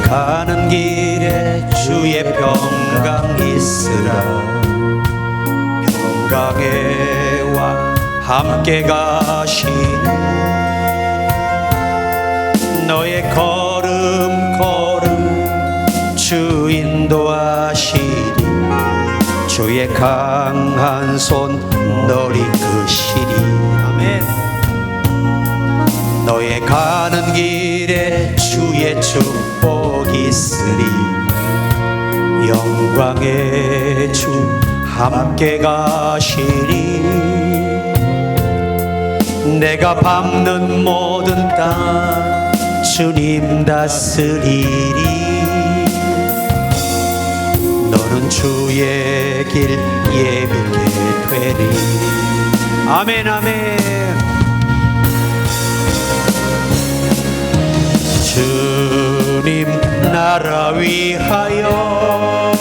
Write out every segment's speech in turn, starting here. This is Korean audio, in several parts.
가는 길에 주의 평강 있으라. 평강에와 함께 가시니 너의 걸음 주 인도하시리. 주의 강한 손 널 이끄시리. 아멘. 너의 가는 길에 주의 축복 있으리. 영광의 주 함께 가시리. 내가 밟는 모든 땅 주님 다스리리. 너는 주의 길 예비게 되리. 아멘 아멘. 주님 나라 위하여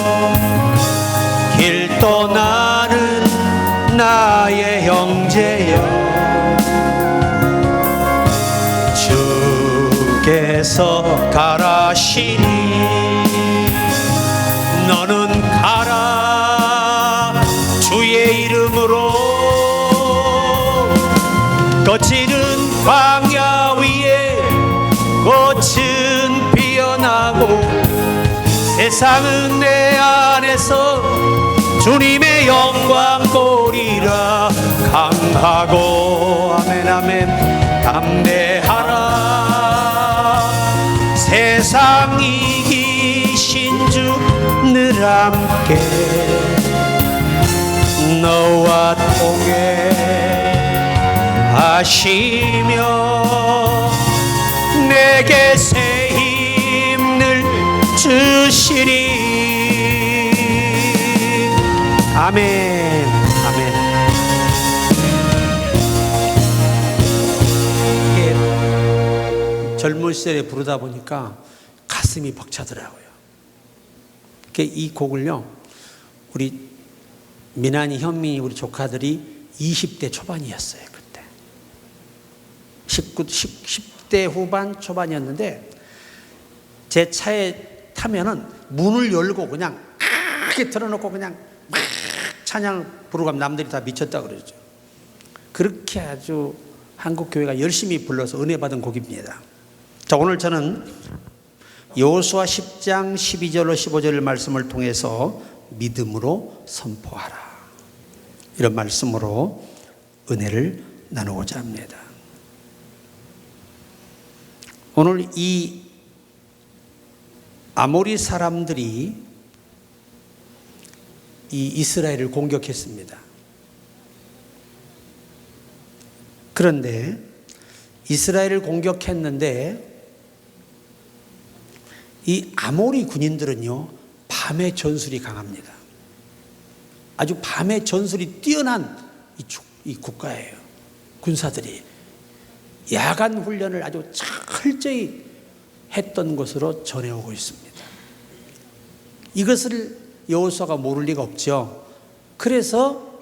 길 떠나는 나의 형제여, 주께서 가라시니 너는 가라. 주의 이름으로 거칠은 광야 위에 꽃은 피어나고 세상은 내 안에서 주님의 영광 보리라. 강하고 아멘 아멘 담대하라. 세상 이기신 주 늘 함께 너와 동행하시며 내게 새 힘을 주시리. 아멘 아멘. 이게 젊은 시절에 부르다 보니까 가슴이 벅차더라고요. 이 곡을요, 우리 민환이, 현민이, 우리 조카들이 20대 초반이었어요. 그때 10대 후반 초반이었는데 제 차에 타면은 문을 열고 그냥 크게 틀어놓고 그냥 막 찬양 부르고 하면 남들이 다 미쳤다 그러죠. 그렇게 아주 한국 교회가 열심히 불러서 은혜 받은 곡입니다. 자, 오늘 저는 여호수아 10장 12절로 15절 말씀을 통해서 믿음으로 선포하라, 이런 말씀으로 은혜를 나누고자 합니다. 오늘 이 아모리 사람들이 이 이스라엘을 공격했습니다. 그런데 이스라엘을 공격했는데 이 아모리 군인들은요, 밤의 전술이 강합니다. 아주 밤의 전술이 뛰어난 이 국가예요. 군사들이 야간 훈련을 아주 철저히 했던 것으로 전해오고 있습니다. 이것을 여호수아가 모를 리가 없죠. 그래서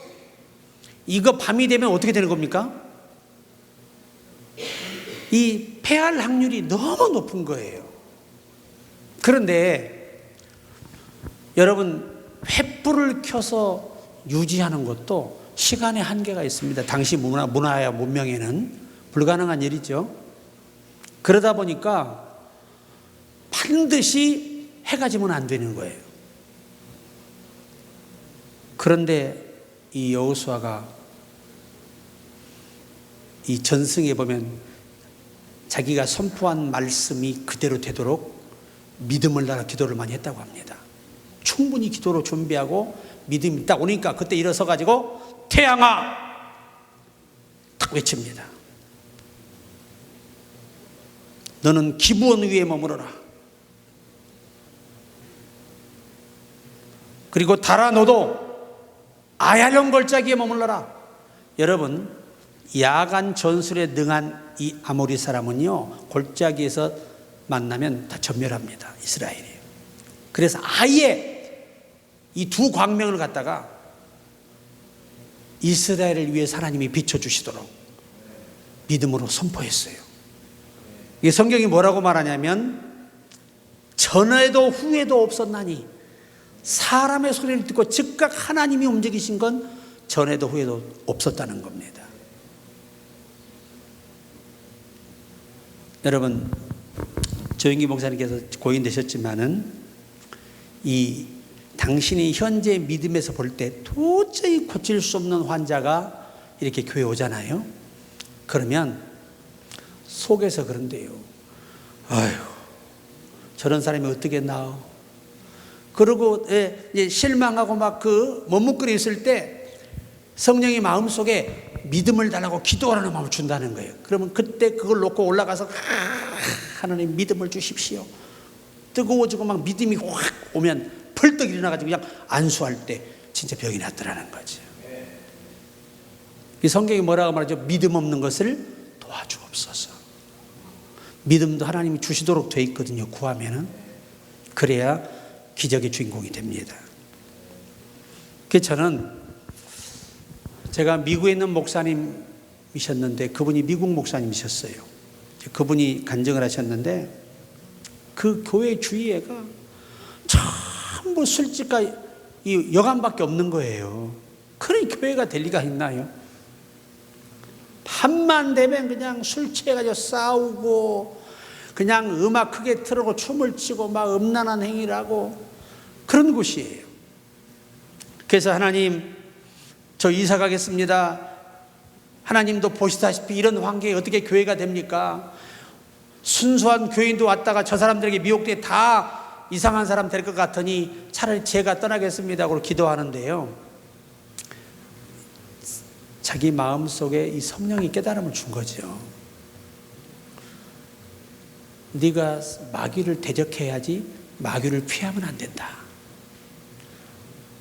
이거 밤이 되면 어떻게 되는 겁니까? 이 패할 확률이 너무 높은 거예요. 그런데 여러분, 횃불을 켜서 유지하는 것도 시간의 한계가 있습니다. 당시 문화와 문명에는 불가능한 일이죠. 그러다 보니까 반드시 해가 지면 안 되는 거예요. 그런데 이 여호수아가 이 전승에 보면 자기가 선포한 말씀이 그대로 되도록 믿음을 따라 기도를 많이 했다고 합니다. 충분히 기도로 준비하고 믿음이 딱 오니까 그때 일어서 가지고 태양아 딱 외칩니다. 너는 기브온 위에 머무러라. 그리고 달아 너도 아얄론 골짜기에 머물러라. 여러분, 야간 전술에 능한 이 아모리 사람은요, 골짜기에서 만나면 다 전멸합니다. 이스라엘이에요. 그래서 아예 이 두 광명을 갖다가 이스라엘을 위해 하나님이 비춰주시도록 믿음으로 선포했어요. 이 성경이 뭐라고 말하냐면, 전에도 후에도 없었나니 사람의 소리를 듣고 즉각 하나님이 움직이신 건 전에도 후에도 없었다는 겁니다. 여러분, 조영기 목사님께서 고인 되셨지만은 이 당신이 현재 믿음에서 볼 때 도저히 고칠 수 없는 환자가 이렇게 교회 오잖아요. 그러면 속에서 그런데요. 아휴, 저런 사람이 어떻게 나아? 그러고 이제 실망하고 막 그 머뭇거려 있을 때 성령이 마음속에 믿음을 달라고 기도하라는 마음을 준다는 거예요. 그러면 그때 그걸 놓고 올라가서 하나님 믿음을 주십시오. 뜨거워지고 막 믿음이 확 오면 펄떡 일어나가지고 그냥 안수할 때 진짜 병이 낫더라는 거죠. 이 성경이 뭐라고 말하죠? 믿음 없는 것을 도와주옵소서. 믿음도 하나님이 주시도록 돼 있거든요. 구하면은. 그래야 기적의 주인공이 됩니다. 그래서 저는 제가 미국에 있는 목사님이셨는데 그분이 미국 목사님이셨어요. 그분이 간증을 하셨는데 그 교회 주위에가 전부 술집과 이 여관밖에 없는 거예요. 그런 교회가 될 리가 있나요? 밤만 되면 그냥 술 취해가지고 싸우고 그냥 음악 크게 틀고 춤을 추고 막 음란한 행위를 하고 그런 곳이에요. 그래서 하나님, 저 이사 가겠습니다. 하나님도 보시다시피 이런 환경에 어떻게 교회가 됩니까? 순수한 교인도 왔다가 저 사람들에게 미혹돼 다 이상한 사람 될 것 같으니 차라리 제가 떠나겠습니다 하고 기도하는데요. 자기 마음속에 이 성령이 깨달음을 준 거죠. 네가 마귀를 대적해야지 마귀를 피하면 안 된다.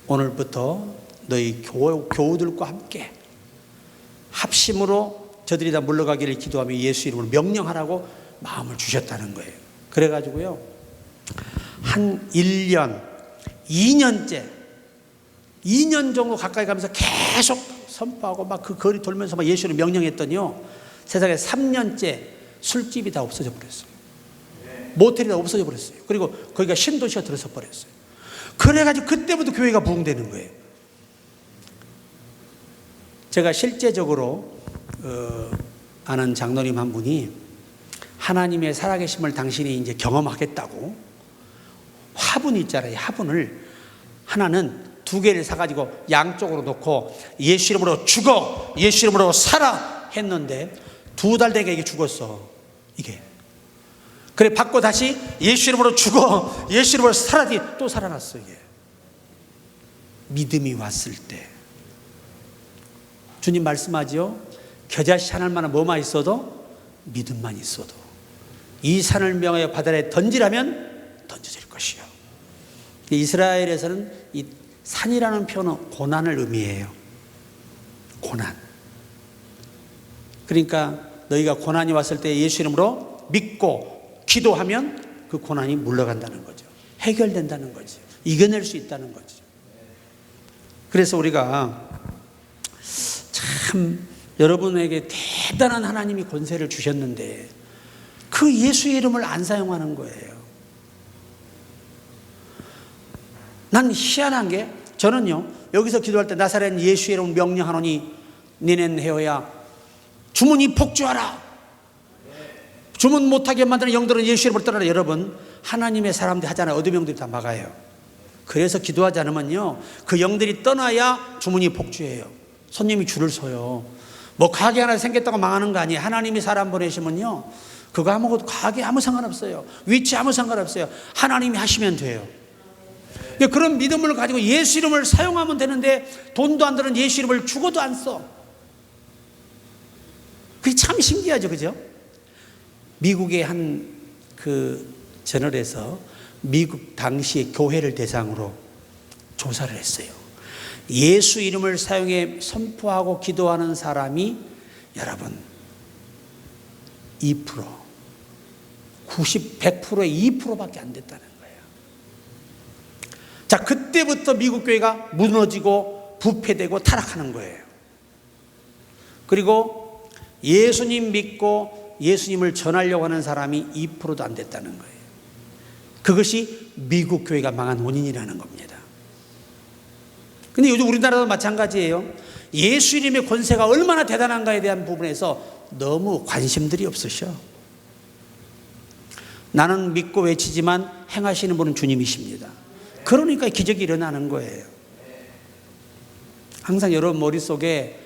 오늘부터 너희 교우들과 함께 합심으로 저들이 다 물러가기를 기도하며 예수 이름으로 명령하라고 마음을 주셨다는 거예요. 그래가지고요, 한 1년, 2년째, 2년 정도 가까이 가면서 계속 선포하고 막 그 거리 돌면서 막 예수를 명령했더니요, 세상에 3년째 술집이 다 없어져 버렸어요. 모텔이 다 없어져 버렸어요. 그리고 거기가 신도시가 들어서 버렸어요. 그래가지고 그때부터 교회가 부흥되는 거예요. 제가 실제적으로 아는 장로님 한 분이 하나님의 살아계심을 당신이 이제 경험하겠다고 화분 있잖아요. 화분을 하나는 2개를 사가지고 양쪽으로 놓고 예수 이름으로 죽어, 예수 이름으로 살아 했는데 2달 되게 이게 죽었어. 이게. 그래 받고 다시 예수 이름으로 죽어, 예수 이름으로 살아, 또 살아났어. 이게 믿음이 왔을 때. 주님 말씀하지요. 겨자씨 하늘만한 뭐만 있어도 믿음만 있어도 이 산을 명하여 바다에 던지라면 던져질 것이요. 이스라엘에서는 이 산이라는 표현은 고난을 의미해요. 고난. 그러니까 너희가 고난이 왔을 때 예수 이름으로 믿고 기도하면 그 고난이 물러간다는 거죠. 해결된다는 거죠. 이겨낼 수 있다는 거죠. 그래서 우리가 참 여러분에게 대단한 하나님이 권세를 주셨는데 그 예수의 이름을 안 사용하는 거예요. 난 희한한 게, 저는요 여기서 기도할 때 나사렛 예수의 이름을 명령하노니 니넨 헤어야 주문이 폭주하라. 주문 못하게 만드는 영들은 예수의 이름을 떠나라. 여러분, 하나님의 사람들이 하잖아요. 어둠의 영들이 다 막아요. 그래서 기도하지 않으면요 그 영들이 떠나야 주문이 폭주해요. 손님이 줄을 서요. 뭐 가게 하나 생겼다고 망하는 거 아니에요. 하나님이 사람 보내시면요 그거 아무것도, 가게 아무 상관없어요. 위치 아무 상관없어요. 하나님이 하시면 돼요. 그런 믿음을 가지고 예수 이름을 사용하면 되는데 돈도 안 드는 예수 이름을 죽어도 안 써. 그게 참 신기하죠. 그죠? 미국의 한 그 저널에서 미국 당시의 교회를 대상으로 조사를 했어요. 예수 이름을 사용해 선포하고 기도하는 사람이 여러분 2%, 100%의 2%밖에 안 됐다는 거예요. 자, 그때부터 미국 교회가 무너지고 부패되고 타락하는 거예요. 그리고 예수님 믿고 예수님을 전하려고 하는 사람이 2%도 안 됐다는 거예요. 그것이 미국 교회가 망한 원인이라는 겁니다. 근데 요즘 우리나라도 마찬가지예요. 예수 이름의 권세가 얼마나 대단한가에 대한 부분에서 너무 관심들이 없으셔. 나는 믿고 외치지만 행하시는 분은 주님이십니다. 그러니까 기적이 일어나는 거예요. 항상 여러분 머릿속에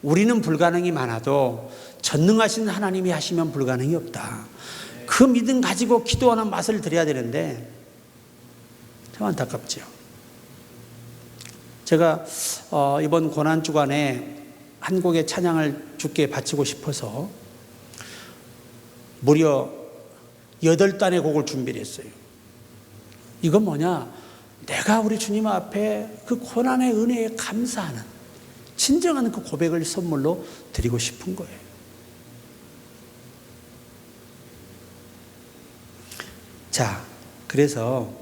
우리는 불가능이 많아도 전능하신 하나님이 하시면 불가능이 없다. 그 믿음 가지고 기도하는 맛을 드려야 되는데 참 안타깝죠. 제가 이번 고난주간에 한 곡의 찬양을 주께 바치고 싶어서 무려 8단의 곡을 준비를 했어요. 이건 뭐냐? 내가 우리 주님 앞에 그 고난의 은혜에 감사하는 진정한 그 고백을 선물로 드리고 싶은 거예요. 자, 그래서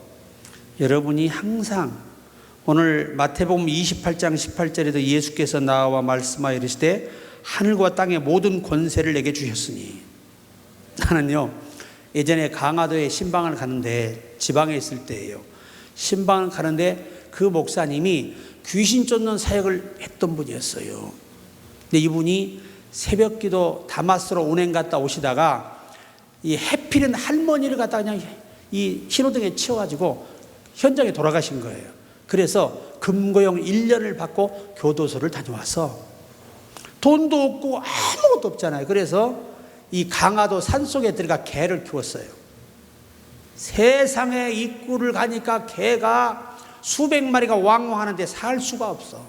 여러분이 항상 오늘 마태복음 28장 18절에도 예수께서 나와 말씀하여 이르시되 하늘과 땅의 모든 권세를 내게 주셨으니. 나는요 예전에 강화도에 신방을 가는데 지방에 있을 때예요. 신방을 가는데 그 목사님이 귀신 쫓는 사역을 했던 분이었어요. 근데 이분이 새벽기도 다마스로 운행 갔다 오시다가 이 해피는 할머니를 갖다 그냥 이 신호등에 치워가지고 현장에 돌아가신 거예요. 그래서 금고용 1년을 받고 교도소를 다녀와서 돈도 없고 아무것도 없잖아요. 그래서 이 강화도 산속에 들어가 개를 키웠어요. 세상에 입구를 가니까 개가 수백 마리가 왕왕하는데 살 수가 없어.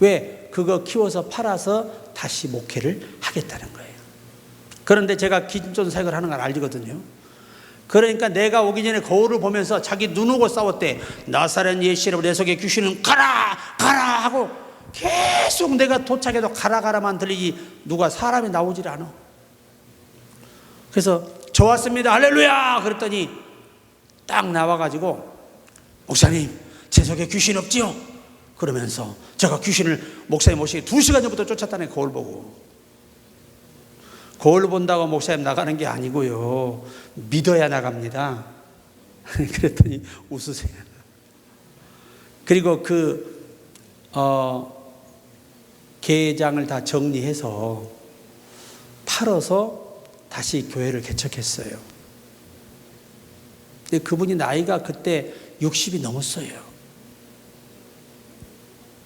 왜? 그거 키워서 팔아서 다시 목회를 하겠다는 거예요. 그런데 제가 귀신쫓는 사역을 하는 걸 알거든요. 그러니까 내가 오기 전에 거울을 보면서 자기 눈오고 싸웠대. 나사렛 예수로 내 속에 귀신은 가라 가라 하고 계속 내가 도착해도 가라 가라만 들리지 누가 사람이 나오질 않아. 그래서 좋았습니다 할렐루야 그랬더니 딱 나와가지고 목사님 제 속에 귀신 없지요? 그러면서 제가 귀신을 목사님 모시기 2시간 전부터 쫓았다네. 거울 보고. 거울 본다고 목사님 나가는 게 아니고요. 믿어야 나갑니다. 그랬더니 웃으세요. 그리고 계장을 다 정리해서 팔아서 다시 교회를 개척했어요. 근데 그분이 나이가 그때 60이 넘었어요.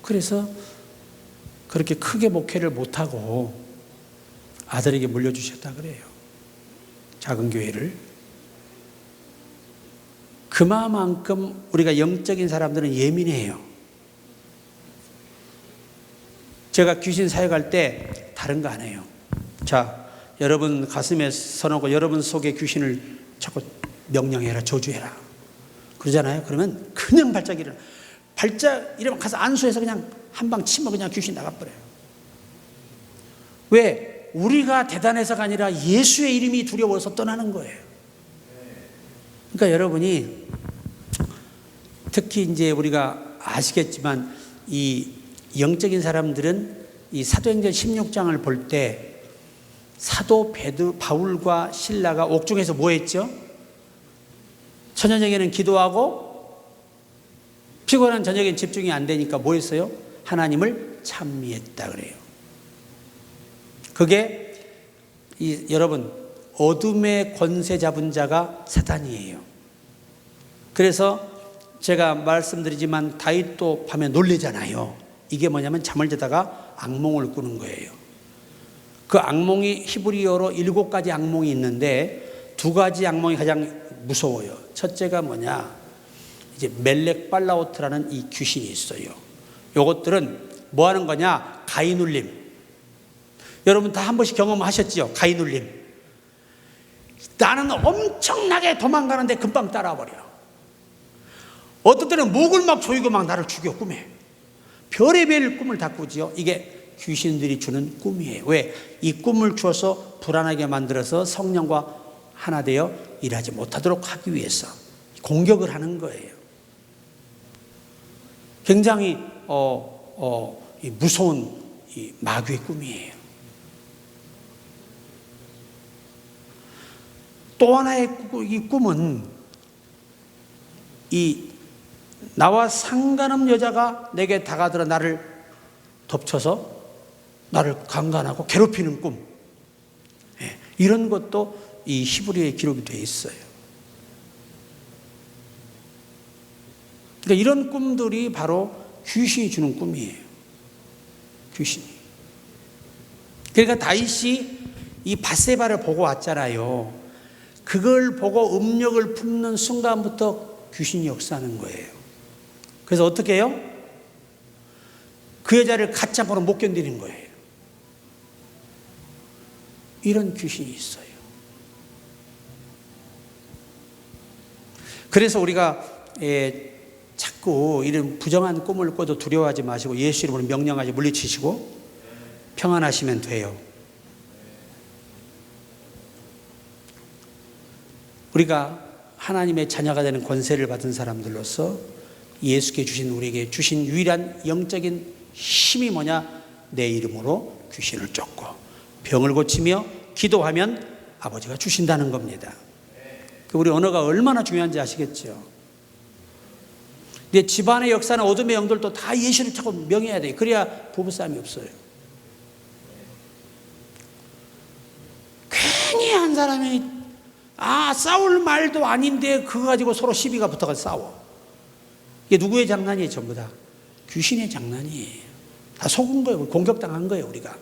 그래서 그렇게 크게 목회를 못하고 아들에게 물려주셨다 그래요. 작은 교회를. 그만큼 우리가 영적인 사람들은 예민해요. 제가 귀신 사역할 때 다른 거 안 해요. 자, 여러분 가슴에 서놓고 여러분 속에 귀신을 자꾸 명령해라, 저주해라 그러잖아요. 그러면 그냥 발작 일어나. 발작 이러면 가서 안수해서 그냥 한 방 치면 그냥 귀신 나가버려요. 왜? 우리가 대단해서가 아니라 예수의 이름이 두려워서 떠나는 거예요. 그러니까 여러분이 특히 이제 우리가 아시겠지만 이 영적인 사람들은 이 사도행전 16장을 볼 때 사도 바울과 실라가 옥중에서 뭐 했죠? 저녁에는 기도하고 피곤한 저녁엔 집중이 안 되니까 뭐 했어요? 하나님을 찬미했다 그래요. 그게 여러분 어둠의 권세 잡은 자가 사탄이에요. 그래서 제가 말씀드리지만 다윗도 밤에 놀래잖아요. 이게 뭐냐면 잠을 자다가 악몽을 꾸는 거예요. 그 악몽이 히브리어로 7가지 악몽이 있는데 2가지 악몽이 가장 무서워요. 첫째가 뭐냐? 이제 멜렉 발라오트라는 이 귀신이 있어요. 요것들은 뭐 하는 거냐? 가위 눌림. 여러분 다 한 번씩 경험하셨죠? 가위 눌림. 나는 엄청나게 도망가는데 금방 따라와버려. 어떤 때는 목을 막 조이고 막 나를 죽여 꿈에. 별의별 꿈을 다 꾸지요. 이게 귀신들이 주는 꿈이에요. 왜? 이 꿈을 주어서 불안하게 만들어서 성령과 하나 되어 일하지 못하도록 하기 위해서 공격을 하는 거예요. 굉장히 무서운 이 마귀의 꿈이에요. 또 하나의 이 꿈은 이 나와 상관없는 여자가 내게 다가들어 나를 덮쳐서 나를 강간하고 괴롭히는 꿈. 이런 것도 이 히브리어에 기록이 되어 있어요. 그러니까 이런 꿈들이 바로 귀신이 주는 꿈이에요. 귀신이. 그러니까 다윗이 이 밧세바를 보고 왔잖아요. 그걸 보고 음력을 품는 순간부터 귀신이 역사하는 거예요. 그래서 어떻게 해요? 그 여자를 가짜로 못 견디는 거예요. 이런 귀신이 있어요. 그래서 우리가 자꾸 이런 부정한 꿈을 꿔도 두려워하지 마시고 예수 이름으로 명령하지 물리치시고 평안하시면 돼요. 우리가 하나님의 자녀가 되는 권세를 받은 사람들로서 예수께 주신 우리에게 주신 유일한 영적인 힘이 뭐냐? 내 이름으로 귀신을 쫓고 병을 고치며 기도하면 아버지가 주신다는 겁니다. 우리 언어가 얼마나 중요한지 아시겠죠? 내 집안의 역사나 어둠의 영들도 다 예수를 자꾸 명해야 돼요. 그래야 부부싸움이 없어요. 괜히 한 사람이 싸울 말도 아닌데 그거 가지고 서로 시비가 붙어서 싸워. 이게 누구의 장난이에요? 전부 다 귀신의 장난이에요. 다 속은 거예요. 공격당한 거예요, 우리가.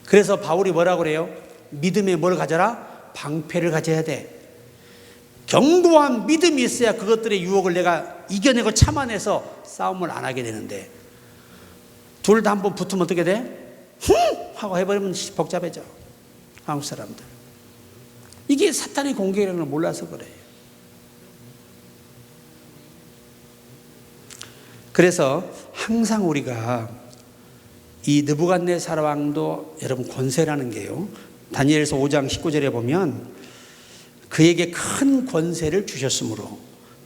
그래서 바울이 뭐라고 그래요? 믿음에 뭘 가져라? 방패를 가져야 돼. 견고한 믿음이 있어야 그것들의 유혹을 내가 이겨내고 참아내서 싸움을 안 하게 되는데, 둘 다 한번 붙으면 어떻게 돼? 하고 해버리면 복잡해져. 한국 사람들. 이게 사탄의 공격이라는 걸 몰라서 그래요. 그래서 항상 우리가 이 느부갓네살 왕도 여러분 권세라는 게요, 다니엘서 5장 19절에 보면 그에게 큰 권세를 주셨으므로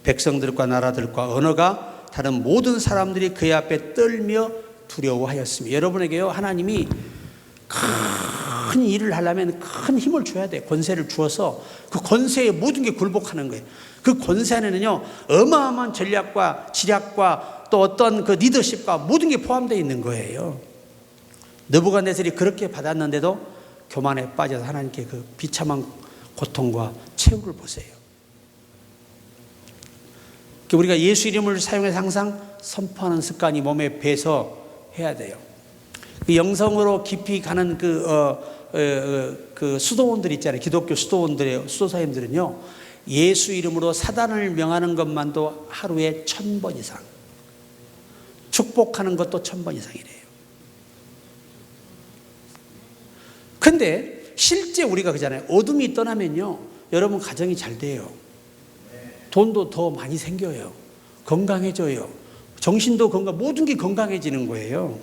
백성들과 나라들과 언어가 다른 모든 사람들이 그의 앞에 떨며 두려워하였으며. 여러분에게요, 하나님이 큰 일을 하려면 큰 힘을 줘야 돼. 권세를 주어서 그 권세에 모든 게 굴복하는 거예요. 그 권세 안에는요, 어마어마한 전략과 지략과 또 어떤 그 리더십과 모든 게 포함되어 있는 거예요. 느부갓네살이 그렇게 받았는데도 교만에 빠져서 하나님께 그 비참한 고통과 최후를 보세요. 우리가 예수 이름을 사용해서 항상 선포하는 습관이 몸에 배서 해야 돼요. 그 영성으로 깊이 가는 그 수도원들 있잖아요. 기독교 수도원들의 수도사님들은요, 예수 이름으로 사단을 명하는 것만도 하루에 1000번 이상, 축복하는 것도 1000번 이상이래요. 근데 실제 우리가 그잖아요. 어둠이 떠나면요, 여러분 가정이 잘 돼요. 돈도 더 많이 생겨요. 건강해져요. 정신도 건강, 모든 게 건강해지는 거예요.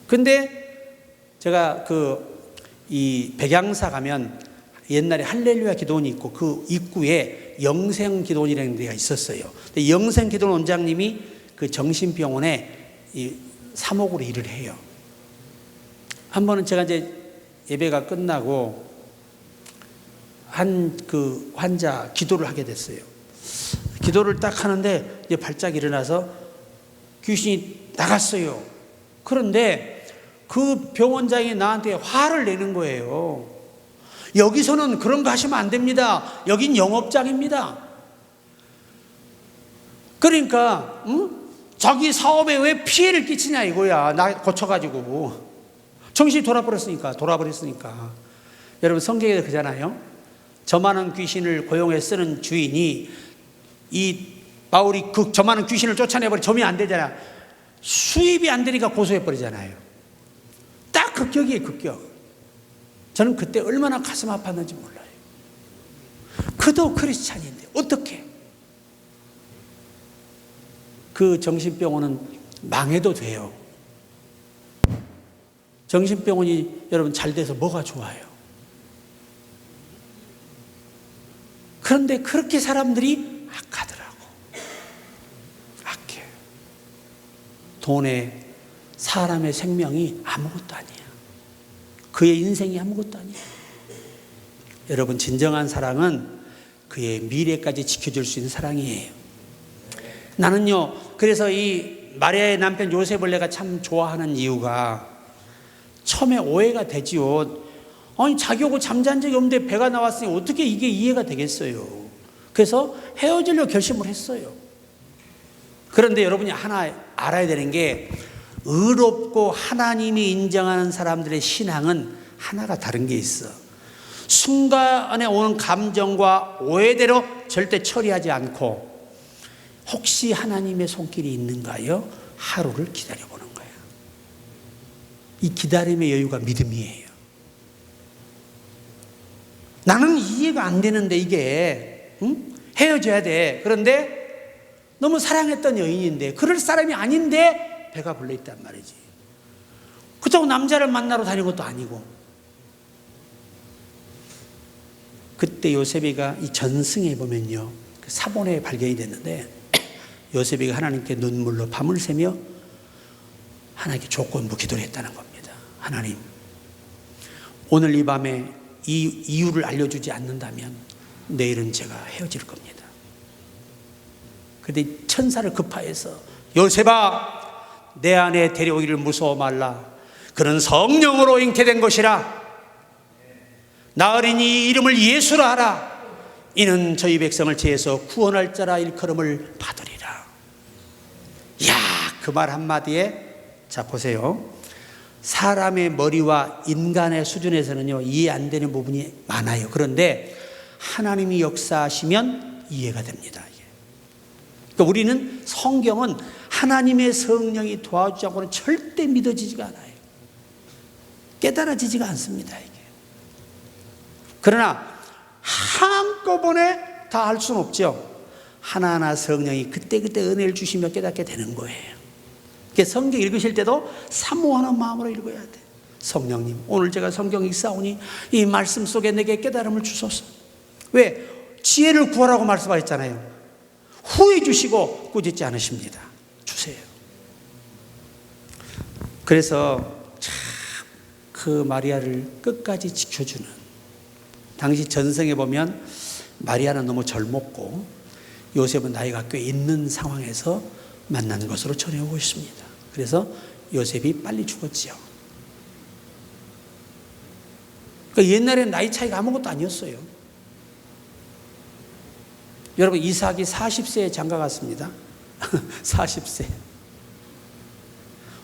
근데 제가 이 백양사 가면 옛날에 할렐루야 기도원이 있고 그 입구에 영생 기도원이라는 데가 있었어요. 근데 영생 기도원 원장님이 그 정신병원에 이 사목으로 일을 해요. 한 번은 제가 이제 예배가 끝나고 한 그 환자 기도를 하게 됐어요. 기도를 딱 하는데 이제 발작 일어나서 귀신이 나갔어요. 그런데 그 병원장이 나한테 화를 내는 거예요. 여기서는 그런 거 하시면 안 됩니다. 여긴 영업장입니다. 그러니까 자기 사업에 왜 피해를 끼치냐 이거야. 나 고쳐가지고 정신이 돌아버렸으니까. 여러분 성경에 그잖아요. 저 많은 귀신을 고용해 쓰는 주인이 이 바울이 그 저 많은 귀신을 쫓아내버리 점이 안 되잖아. 수입이 안 되니까 고소해버리잖아요. 딱 극격이에요, 극격. 저는 그때 얼마나 가슴 아팠는지 몰라요. 그도 크리스찬인데 어떻게? 그 정신병원은 망해도 돼요. 정신병원이 여러분 잘 돼서 뭐가 좋아요? 그런데 그렇게 사람들이 악하더라고. 악해. 돈에 사람의 생명이 아무것도 아니야. 그의 인생이 아무것도 아니야. 여러분, 진정한 사랑은 그의 미래까지 지켜줄 수 있는 사랑이에요. 나는요, 그래서 이 마리아의 남편 요셉을 내가 참 좋아하는 이유가, 처음에 오해가 되지요. 아니, 자기하고 잠잔 적이 없는데 배가 나왔으니 어떻게 이게 이해가 되겠어요. 그래서 헤어지려고 결심을 했어요. 그런데 여러분이 하나 알아야 되는 게, 의롭고 하나님이 인정하는 사람들의 신앙은 하나가 다른 게 있어. 순간에 오는 감정과 오해대로 절대 처리하지 않고, 혹시 하나님의 손길이 있는가요? 하루를 기다려보는 거예요. 이 기다림의 여유가 믿음이에요. 나는 이해가 안 되는데 이게 헤어져야 돼. 그런데 너무 사랑했던 여인인데, 그럴 사람이 아닌데 배가 불러있단 말이지. 그렇다고 남자를 만나러 다니는 것도 아니고. 그때 요셉이가 이 전승에 보면요, 그 사본에 발견이 됐는데, 요셉이가 하나님께 눈물로 밤을 새며 하나님께 조건부 기도를 했다는 겁니다. 하나님, 오늘 이 밤에 이 이유를 알려주지 않는다면 내일은 제가 헤어질 겁니다. 그런데 천사를 급하여서, 요셉아, 내 안에 데려오기를 무서워 말라. 그는 성령으로 잉태된 것이라. 나으리니 이름을 예수라 하라. 이는 저희 백성을 죄에서 구원할 자라 일컬음을 받으리라. 이야, 그 말 한마디에, 자 보세요, 사람의 머리와 인간의 수준에서는요 이해 안 되는 부분이 많아요. 그런데 하나님이 역사하시면 이해가 됩니다. 그러니까 우리는, 성경은 하나님의 성령이 도와주지 않고는 절대 믿어지지가 않아요. 깨달아지지가 않습니다, 이게. 그러나 한꺼번에 다 할 수는 없죠. 하나하나 성령이 그때그때 은혜를 주시며 깨닫게 되는 거예요. 그러니까 성경 읽으실 때도 사모하는 마음으로 읽어야 돼. 성령님, 오늘 제가 성경 읽사오니 이 말씀 속에 내게 깨달음을 주소서. 왜? 지혜를 구하라고 말씀하셨잖아요. 후회 주시고 꾸짖지 않으십니다. 주세요. 그래서 참 그 마리아를 끝까지 지켜주는, 당시 전성에 보면 마리아는 너무 젊었고 요셉은 나이가 꽤 있는 상황에서 만난 것으로 전해오고 있습니다. 그래서 요셉이 빨리 죽었지요. 그러니까 옛날에는 나이 차이가 아무것도 아니었어요. 여러분, 이삭이 40세에 장가 갔습니다. 40세.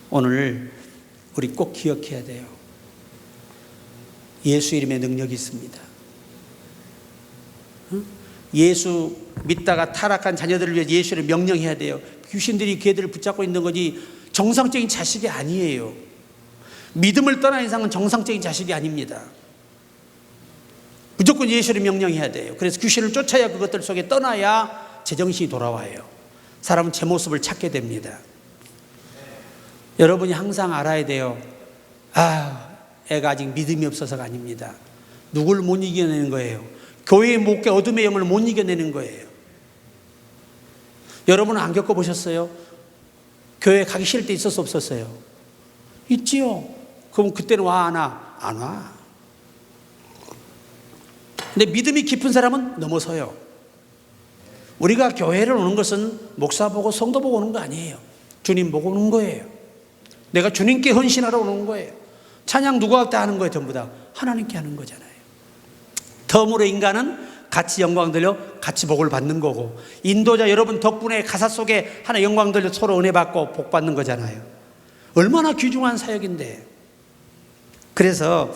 오늘 우리 꼭 기억해야 돼요. 예수 이름의 능력이 있습니다. 예수 믿다가 타락한 자녀들을 위해 예수를 명령해야 돼요. 귀신들이 걔들을 붙잡고 있는 거지 정상적인 자식이 아니에요. 믿음을 떠난 이상은 정상적인 자식이 아닙니다. 무조건 예수를 명령해야 돼요. 그래서 귀신을 쫓아야, 그것들 속에 떠나야 제정신이 돌아와요. 사람은 제 모습을 찾게 됩니다. 여러분이 항상 알아야 돼요. 애가 아직 믿음이 없어서가 아닙니다. 누굴 못 이겨내는 거예요? 교회의 목회 어둠의 영을 못 이겨내는 거예요. 여러분은 안 겪어보셨어요? 교회 가기 싫을 때 있었어, 없었어요? 있지요. 그럼 그때는 와, 안 와? 안 와. 근데 믿음이 깊은 사람은 넘어서요. 우리가 교회를 오는 것은 목사 보고 성도 보고 오는 거 아니에요. 주님 보고 오는 거예요. 내가 주님께 헌신하러 오는 거예요. 찬양 누구한테 하는 거예요? 전부 다 하나님께 하는 거잖아요. 덤으로 인간은 같이 영광 들려 같이 복을 받는 거고, 인도자 여러분 덕분에 가사 속에 하나 영광 들려 서로 은혜 받고 복 받는 거잖아요. 얼마나 귀중한 사역인데. 그래서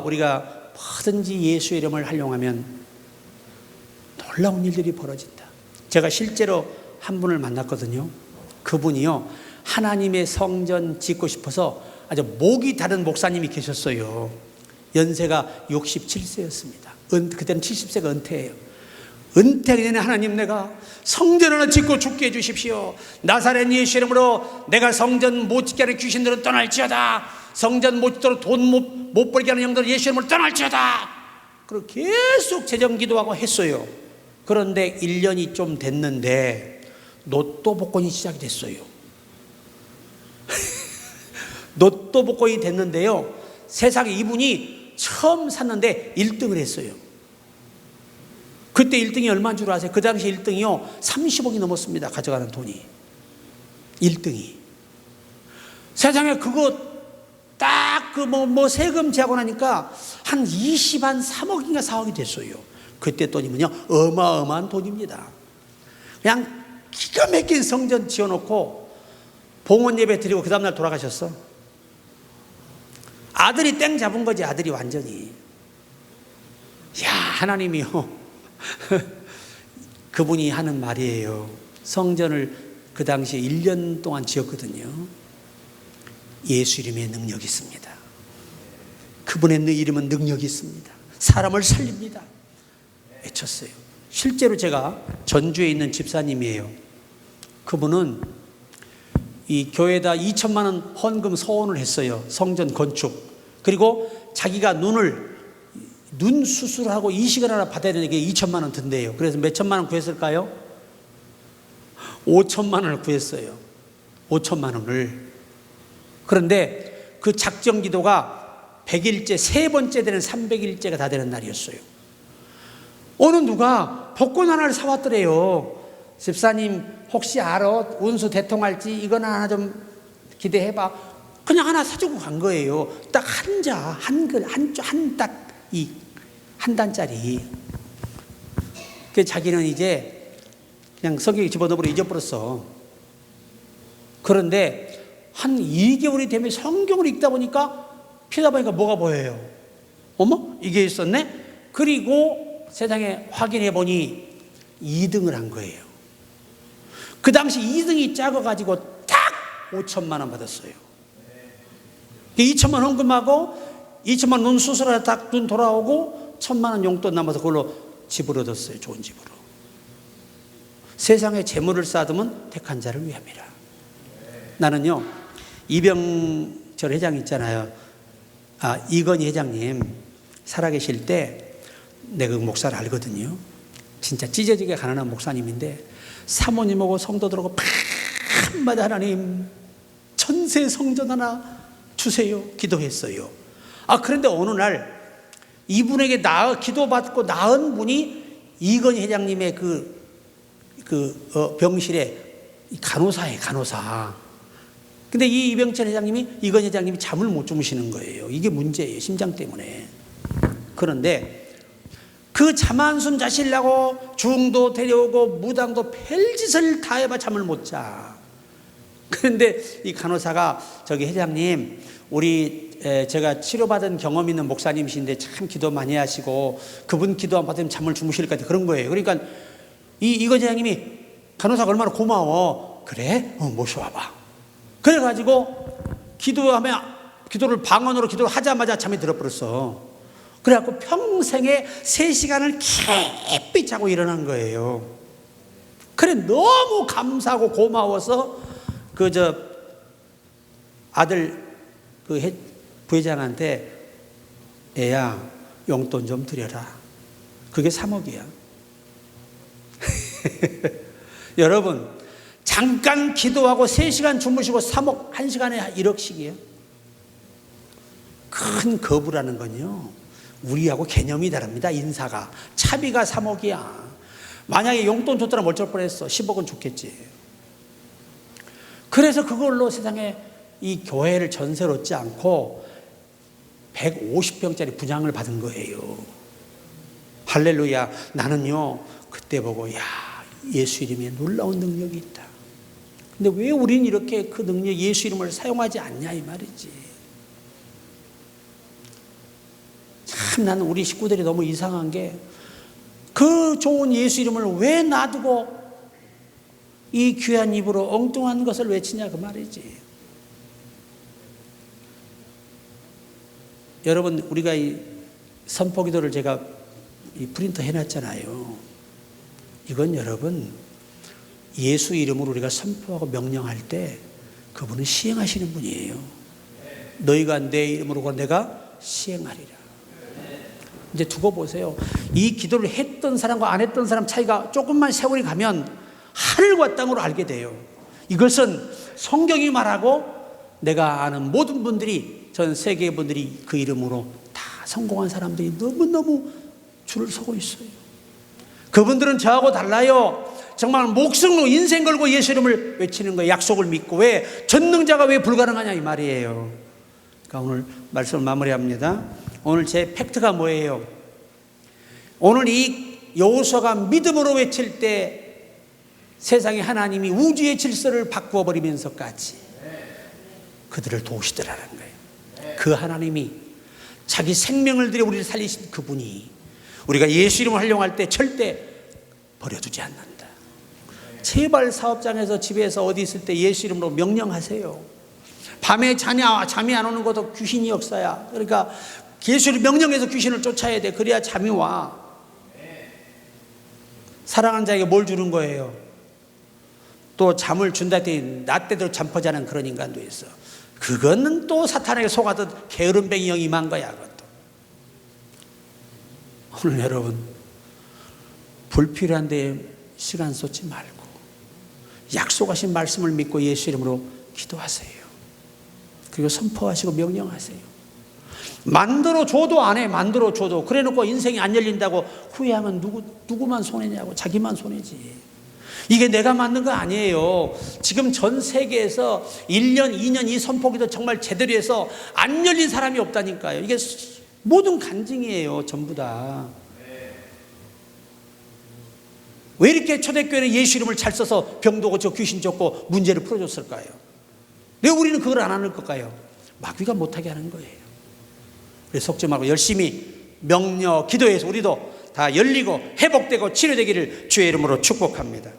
우리가 뭐든지 예수 이름을 활용하면 놀라운 일들이 벌어진다. 제가 실제로 한 분을 만났거든요. 그분이요, 하나님의 성전 짓고 싶어서 아주 목이 다른 목사님이 계셨어요. 연세가 67세였습니다. 그때는 70세가 은퇴예요. 은퇴하기 전에, 하나님, 내가 성전 하나 짓고 죽게 해주십시오. 나사렛 예수 이름으로 내가 성전 못 짓게 하는 귀신들은 떠날지어다. 성전 못 짓도록 돈 못 벌게 하는 영들은 예수 이름으로 떠날지어다. 그리고 계속 재정 기도하고 했어요. 그런데 1년이 좀 됐는데 로또 복권이 시작이 됐어요. 로또 복권이 됐는데요, 세상에 이분이 처음 샀는데 1등을 했어요. 그때 1등이 얼마인 줄 아세요? 그 당시 1등이요 30억이 넘었습니다. 가져가는 돈이 1등이. 세상에 그거 딱 그 세금 제하고 나니까 한 3억인가 4억이 됐어요. 그때 돈이면요 어마어마한 돈입니다. 그냥 기가 막힌 성전 지어놓고 봉헌 예배 드리고 그 다음날 돌아가셨어. 아들이 땡 잡은 거지. 아들이 완전히. 야, 하나님이요 그분이 하는 말이에요. 성전을 그 당시에 1년 동안 지었거든요. 예수 이름에 능력이 있습니다. 그분의 이름은 능력이 있습니다. 사람을 살립니다. 외쳤어요. 실제로 제가 전주에 있는 집사님이에요. 그분은 이 교회에다 2천만 원 헌금 서원을 했어요. 성전 건축. 그리고 자기가 눈 수술하고 이식을 하나 받아야 되는 게 2천만 원 든대요. 그래서 몇 천만 원 구했을까요? 5천만 원을 구했어요. 5천만 원을. 그런데 그 작정 기도가 100일째, 세 번째 되는 300일째가 다 되는 날이었어요. 어느 누가 복권 하나를 사왔더래요. 집사님 혹시 알아? 운수 대통할지 이거나 하나 좀 기대해봐. 그냥 하나 사주고 간 거예요. 딱 한 단짜리. 그 자기는 이제 그냥 성경에 집어넣어버려 잊어버렸어. 그런데 한 2개월이 되면 성경을 읽다 보니까 피다 보니까 뭐가 보여요? 어머? 이게 있었네? 그리고 세상에 확인해 보니 2등을 한 거예요. 그 당시 2등이 작아가지고 딱 5천만 원 받았어요. 2천만 원 헌금하고 2천만 원 눈 수술하다 딱 눈 돌아오고 1,000만 원 용돈 남아서 그걸로 집을 얻었어요. 좋은 집으로. 세상에 재물을 쌓아두면 택한 자를 위함이라. 나는요 이병철 회장 있잖아요. 이건희 회장님 살아계실 때 내가 그 목사를 알거든요. 진짜 찢어지게 가난한 목사님인데 사모님하고 성도들하고 밤마다 하나님 천세 성전 하나 주세요 기도했어요. 그런데 어느 날 이분에게 기도받고 나은 분이 이건희 회장님의 병실에 간호사예요. 간호사. 근데 이 이병철 회장님이 이건희 회장님이 잠을 못 주무시는 거예요. 이게 문제예요. 심장 때문에. 그런데 그 잠 한숨 자시려고 중도 데려오고 무당도 별짓을 다 해봐 잠을 못 자. 그런데 이 간호사가 저기 회장님 제가 치료받은 경험 있는 목사님이신데 참 기도 많이 하시고 그분 기도 안 받으면 잠을 주무실 것 같아. 그런 거예요. 그러니까 이건희 회장님이 간호사가 얼마나 고마워. 그래? 모셔와봐. 그래가지고 기도를 방언으로 기도를 하자마자 잠이 들어버렸어. 그래갖고 평생에 3시간을 깊이 자고 일어난 거예요. 그래 너무 감사하고 고마워서 아들 부회장한테 애야 용돈 좀 드려라. 그게 3억이야. 여러분 잠깐 기도하고 3시간 주무시고 3억 1시간에 1억씩이에요. 큰 거부라는 건요 우리하고 개념이 다릅니다. 인사가 차비가 3억이야. 만약에 용돈 줬더라 멀쩡할 뻔했어. 10억은 줬겠지. 그래서 그걸로 세상에 이 교회를 전세로 얻지 않고 150평짜리 분양을 받은 거예요. 할렐루야. 나는요 그때 보고 예수 이름에 놀라운 능력이 있다. 근데 왜 우리는 이렇게 그 능력 예수 이름을 사용하지 않냐 이 말이지. 참 나는 우리 식구들이 너무 이상한 게 그 좋은 예수 이름을 왜 놔두고 이 귀한 입으로 엉뚱한 것을 외치냐 그 말이지. 여러분 우리가 이 선포기도를 제가 이 프린터 해놨잖아요. 이건 여러분 예수 이름으로 우리가 선포하고 명령할 때 그분은 시행하시는 분이에요. 너희가 내 이름으로 내가 시행하리라. 이제 두고 보세요. 이 기도를 했던 사람과 안 했던 사람 차이가 조금만 세월이 가면 하늘과 땅으로 알게 돼요. 이것은 성경이 말하고 내가 아는 모든 분들이 전 세계 분들이 그 이름으로 다 성공한 사람들이 너무너무 줄을 서고 있어요. 그분들은 저하고 달라요. 정말 목숨으로 인생 걸고 예수 이름을 외치는 거예요. 약속을 믿고. 왜? 전능자가 왜 불가능하냐 이 말이에요. 그러니까 오늘 말씀을 마무리합니다. 오늘 제 팩트가 뭐예요? 오늘 이 여호수아가 믿음으로 외칠 때 세상에 하나님이 우주의 질서를 바꾸어 버리면서까지 그들을 도우시더라는 거예요. 그 하나님이 자기 생명을 들여 우리를 살리신 그분이 우리가 예수 이름을 활용할 때 절대 버려두지 않는다. 제발 사업장에서 집에서 어디 있을 때 예수 이름으로 명령하세요. 밤에 잠이 안 오는 것도 귀신이 역사야. 그러니까 예수를 명령해서 귀신을 쫓아야 돼. 그래야 잠이 와. 사랑하는 자에게 뭘 주는 거예요? 또 잠을 준다 했더니 낮때도 잠퍼자는 그런 인간도 있어. 그거는 또 사탄에게 속아도 게으름뱅이 영이 임한 거야. 그것도. 오늘 여러분 불필요한 데에 시간 쏟지 말고 약속하신 말씀을 믿고 예수 이름으로 기도하세요. 그리고 선포하시고 명령하세요. 만들어줘도 안 해. 만들어줘도 그래놓고 인생이 안 열린다고 후회하면 누구만 손해냐고. 자기만 손해지. 이게 내가 만든 거 아니에요. 지금 전 세계에서 1년 2년 이 선포기도 정말 제대로 해서 안 열린 사람이 없다니까요. 이게 모든 간증이에요. 전부 다. 왜 이렇게 초대교회는 예수 이름을 잘 써서 병도 고쳐 귀신 쫓고 문제를 풀어줬을까요? 왜 우리는 그걸 안 하는 걸까요? 마귀가 못하게 하는 거예요. 그래서 속지 말고 열심히 명령 기도해서 우리도 다 열리고 회복되고 치료되기를 주의 이름으로 축복합니다.